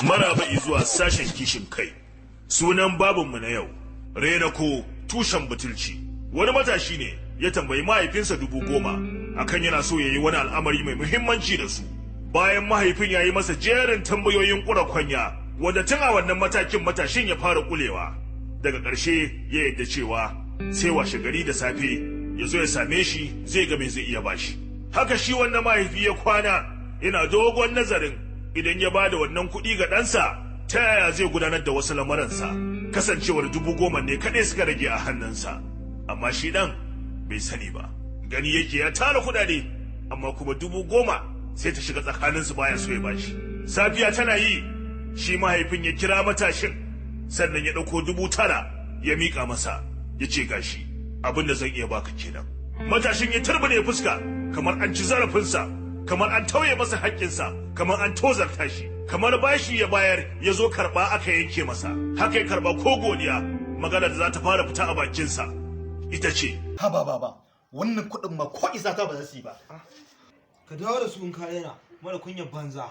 Maraba zuwa sashen kishin kai. Sunan babinmu na yau, Renako tushen butulci. Wani matashi ne ya tambayi mahaifinsa 10,000 akan yana so ya yi wani al'amari mai muhimmanci da su. Bayan mahaifin ya yi masa jerin tambayoyin ƙura kwanya, wanda tun a wannan matakin matashin ya fara kulewa. Daga ƙarshe ya yadda cewa sai washe gari da safe ya zo ya same shi zai ga me zai iya bashi. Haka shi wannan mahaifi ya kwana yana dogon nazarin idan ya bada wannan kuɗi ga ɗansa ta yaya zai gudanar da wasu lamuransa, kasancewar 10,000 ne kaɗai suka rage a hannunsa. Amma shi ɗan bai sani ba, gani yake ya tara kuɗaɗe amma kuma 10,000 sai ta shiga tsakaninsu baya so ya bashi. Safiya tana yi, shi mahaifin ya kira matashin sannan ya ɗauko 9,000 ya miƙa masa ya ce gashi abin da zan iya baka kenan. Matashin ya turbine fuska kamar an ci zarafinsa, kamar an tauye masa haƙƙinsa, kamar an tozarta shi, kamar bashi ya bayar ya zo karɓa aka yanke masa. Haka ya karɓa ko godiya, magana da za ta fara fita a bakinsa ita ce, Haba baba, wannan kuɗin ma ko isa ta ba za su yi ba. Ka dawo da su in ka yana mara kunyar banza.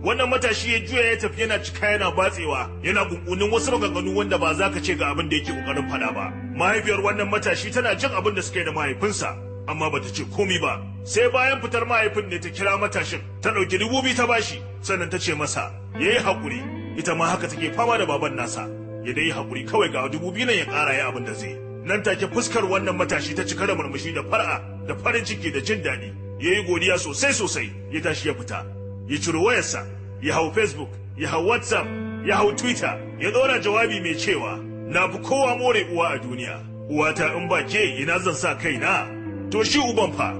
Wannan matashi ya juya ya tafi yana cika yana batsewa, yana gungunin wasu maganganu wanda ba za ka ce ga abin da yake kokarin faɗa ba. Mahaifiyar wannan matashi tana jin abin da suka yi da mahaifinsa, amma bata ce komi ba. Sai bayan fitar mahaifin ne ta kira matashin, ta ɗauki 2,000 ta bashi, sannan ta ce masa ya yi haƙuri. Ita ma haka take fama da baban nasa, ya dai yi haƙuri kawai ga 2,000 nan ya ƙara ya abin da zai. Nan take fuskar wannan matashi ta cika da murmushi da far'a da farin ciki da jin daɗi. Ya yi godiya sosai ya tashi ya fita. Ya ciro wayarsa, ya hau Facebook, ya hau WhatsApp, ya hau Twitter, ya ɗora jawabi mai cewa na fi kowa more uwa a duniya. Uwata in ba ke ina zan sa kaina? To shi uban fa,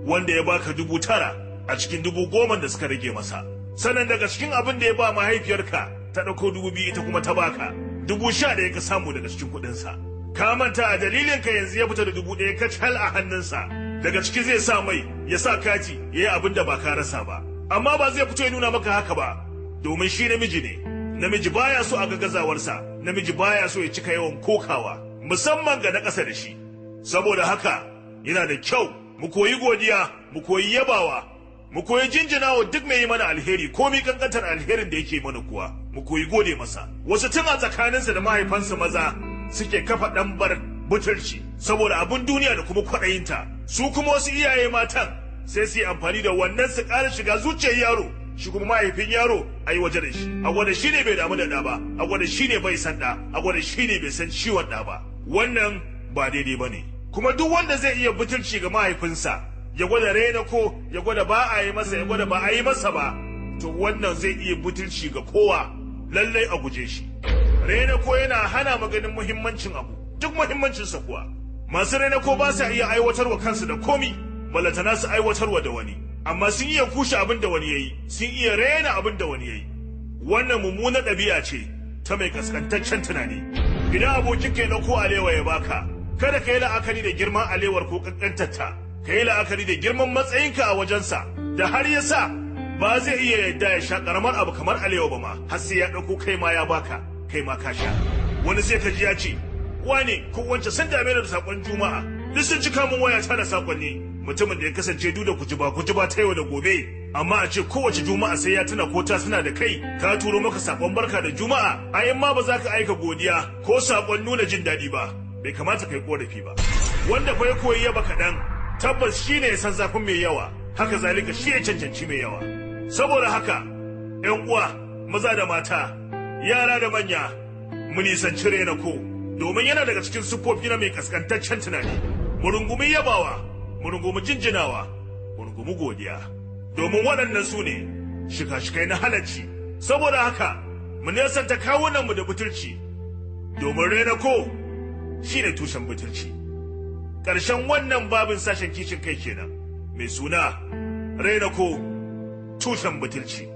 wanda ya baka 9,000 a cikin 10,000 da suka rage masa. Sannan daga cikin abin da ya ba mahaifiyarka ta ɗauko 2,000 ita kuma ta baka 11,000 ka samu daga cikin kuɗinsa. Ka manta a dalilin ka yanzu ya fita da 1,000 kacal a hannunsa. Daga ciki zai sa mai, ya sa kati, ya yi abin da ba ka rasa ba. Amma ba zai fito ya nuna maka haka ba, domin shi namiji ne. Namiji baya so a ga gazawarsa, namiji baya so ya cika yawan kokawa, musamman ga na ƙasa da shi. Saboda haka, yana da kyau mu koyi godiya, mu koyi yabawa, mu koyi jinjinawa duk mai yi mana alheri ko mi kankantar alherin da yake mana kuwa, mu koyi gode masa. Wasu tun a tsakaninsa da mahaifansa maza suke kafa ɗambar butulci saboda abin duniya da kuma kwaɗayinta. Su kuma wasu iyaye matan sai su yi amfani da wannan su ƙara shiga zuciyar yaro, shi kuma mahaifin yaro a yi waje da shi. A gwada shi ne bai damu da ɗa ba, a gwada shi ne bai san ɗa, a gwada shi ne bai san ciwon ɗa ba. Wannan ba daidai ba ne. Kuma duk wanda zai iya butulci ga mahaifinsa, ya gwada raina ko ya gwada ba a yi masa, ya gwada ba a yi masa ba, to wannan zai iya butulci ga kowa, lallai a guje shi. Raina ko yana hana maganin muhimmancin abu, duk muhimmancinsa kuwa. Masu raina ko ba sa iya aiwatarwa kansu da komi, balatana su aiwatarwa da wani, amma sun iya kushe abin da wani ya yi, sun iya raina abin da wani ya yi. Wannan mummunar ɗabi'a ce ta mai kaskantaccen tunani. Idan abokin ka ya ɗauko alewa ya baka, kada ka yi la'akari da girman alewar ko ƙanƙantarta, ka yi la'akari da girman matsayinka a wajensa, da har ya sa ba zai iya yadda ya sha ƙaramar abu kamar alewa ba ma, har sai ya ɗauko kai ma ya baka, kai ma ka sha. Wani sai ka ji ya ce, wane ko wance sun dame da saƙon juma'a, duk sun cika min waya ta da saƙonni. Mutumin da ya kasance duk da kujiba ta yau da gobe, amma a ce kowace juma'a sai ya tuna ko ta suna da kai, ka turo maka saƙon barka da juma'a, a in ma ba za ka aika godiya ko saƙon nuna jin daɗi ba, bai kamata kai korafi ba. Wanda fa ya koyi yaba kaɗan, tabbas shi ne ya san zafin mai yawa, haka zalika shi ya cancanci mai yawa. Saboda haka, ‘yan uwa, maza da mata, yara da manya, mu nisanci raina ko, domin yana daga cikin siffofi na mai kaskantaccen tunani. Mu rungumi yabawa, mu rungumi jinjinawa, mu rungumi godiya, domin waɗannan su ne shika-shikai na halacci. Saboda haka, mu nesanta kawunanmu da butulci, domin raina ko shi ne tushen butulci. Ƙarshen wannan babin sashen kishin kai kenan, mai suna raina ko tushen butulci.